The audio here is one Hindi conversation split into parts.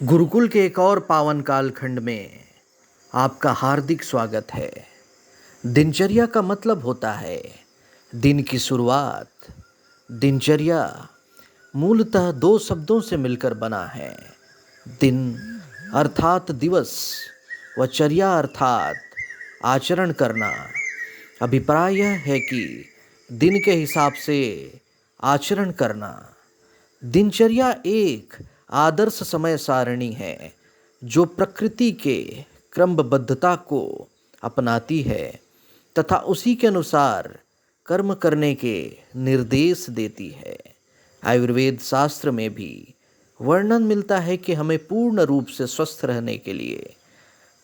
गुरुकुल के एक और पावन कालखंड में आपका हार्दिक स्वागत है। दिनचर्या का मतलब होता है दिन की शुरुआत। दिनचर्या मूलतः दो शब्दों से मिलकर बना है। दिन अर्थात दिवस व चर्या अर्थात आचरण करना। अभिप्राय यह है कि दिन के हिसाब से आचरण करना। दिनचर्या एक आदर्श समय सारणी है जो प्रकृति के क्रमबद्धता को अपनाती है तथा उसी के अनुसार कर्म करने के निर्देश देती है। आयुर्वेद शास्त्र में भी वर्णन मिलता है कि हमें पूर्ण रूप से स्वस्थ रहने के लिए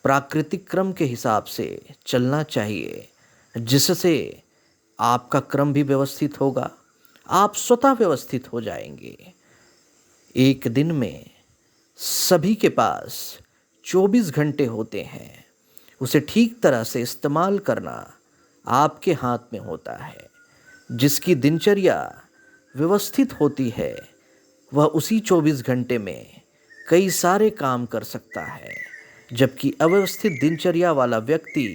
प्राकृतिक क्रम के हिसाब से चलना चाहिए, जिससे आपका क्रम भी व्यवस्थित होगा, आप स्वतः व्यवस्थित हो जाएंगे। एक दिन में सभी के पास 24 घंटे होते हैं। उसे ठीक तरह से इस्तेमाल करना आपके हाथ में होता है। जिसकी दिनचर्या व्यवस्थित होती है वह उसी 24 घंटे में कई सारे काम कर सकता है, जबकि अव्यवस्थित दिनचर्या वाला व्यक्ति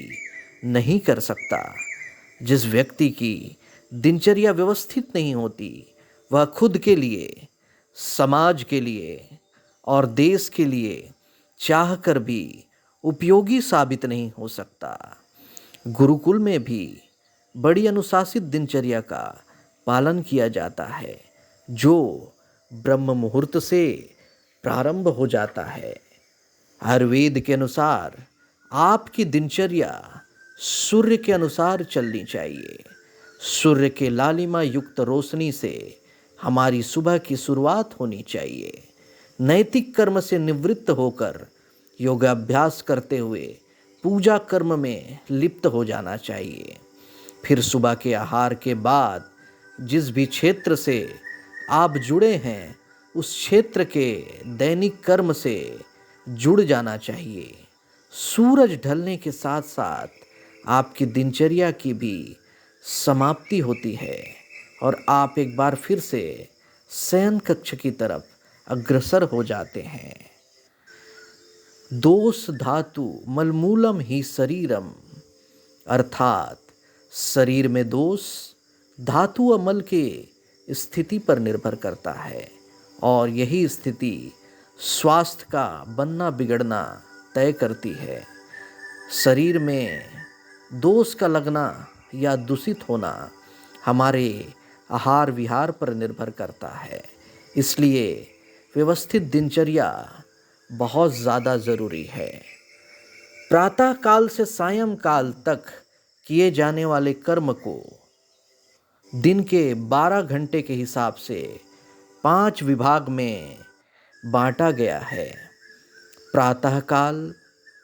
नहीं कर सकता। जिस व्यक्ति की दिनचर्या व्यवस्थित नहीं होती वह खुद के लिए, समाज के लिए और देश के लिए चाहकर भी उपयोगी साबित नहीं हो सकता। गुरुकुल में भी बड़ी अनुशासित दिनचर्या का पालन किया जाता है, जो ब्रह्म मुहूर्त से प्रारंभ हो जाता है। आयुर्वेद के अनुसार आपकी दिनचर्या सूर्य के अनुसार चलनी चाहिए। सूर्य के लालिमा युक्त रोशनी से हमारी सुबह की शुरुआत होनी चाहिए। नैतिक कर्म से निवृत्त होकर योगाभ्यास करते हुए पूजा कर्म में लिप्त हो जाना चाहिए। फिर सुबह के आहार के बाद जिस भी क्षेत्र से आप जुड़े हैं उस क्षेत्र के दैनिक कर्म से जुड़ जाना चाहिए। सूरज ढलने के साथ साथ आपकी दिनचर्या की भी समाप्ति होती है और आप एक बार फिर से शयन कक्ष की तरफ अग्रसर हो जाते हैं। दोष धातु मलमूलम ही शरीरम, अर्थात शरीर में दोष धातु व मल के स्थिति पर निर्भर करता है और यही स्थिति स्वास्थ्य का बनना बिगड़ना तय करती है। शरीर में दोष का लगना या दूषित होना हमारे आहार विहार पर निर्भर करता है। इसलिए व्यवस्थित दिनचर्या बहुत ज़्यादा ज़रूरी है। प्रातः काल से सायं काल तक किए जाने वाले कर्म को दिन के 12 घंटे के हिसाब से 5 विभाग में बांटा गया है। प्रातः काल,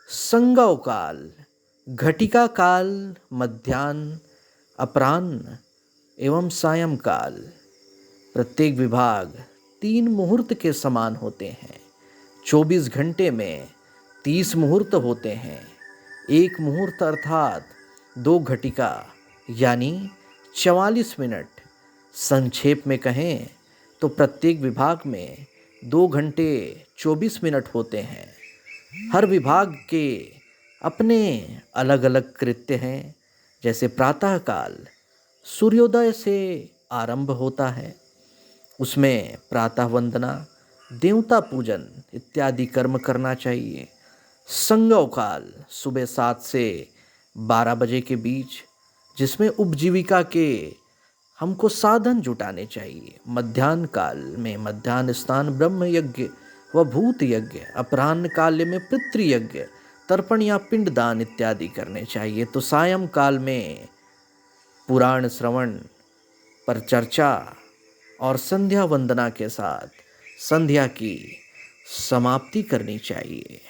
संगव काल, घटिका काल, मध्याह्न, अपराह्न एवं सायंकाल। प्रत्येक विभाग 3 मुहूर्त के समान होते हैं। 24 घंटे में 30 मुहूर्त होते हैं। एक मुहूर्त अर्थात 2 घटिका यानी 44 मिनट। संक्षेप में कहें तो प्रत्येक विभाग में 2 घंटे 24 मिनट होते हैं। हर विभाग के अपने अलग अलग कृत्य हैं। जैसे प्रातः काल सूर्योदय से आरंभ होता है, उसमें प्रातः वंदना, देवता पूजन इत्यादि कर्म करना चाहिए। संगव काल सुबह 7 से 12 बजे के बीच, जिसमें उपजीविका के हमको साधन जुटाने चाहिए। मध्याह्न काल में मध्याह्न स्नान, ब्रह्म यज्ञ व भूत यज्ञ। अपराह्न काल में पितृयज्ञ, तर्पण या पिंडदान इत्यादि करने चाहिए। तो सायं काल में पुराण श्रवण पर चर्चा और संध्या वंदना के साथ संध्या की समाप्ति करनी चाहिए।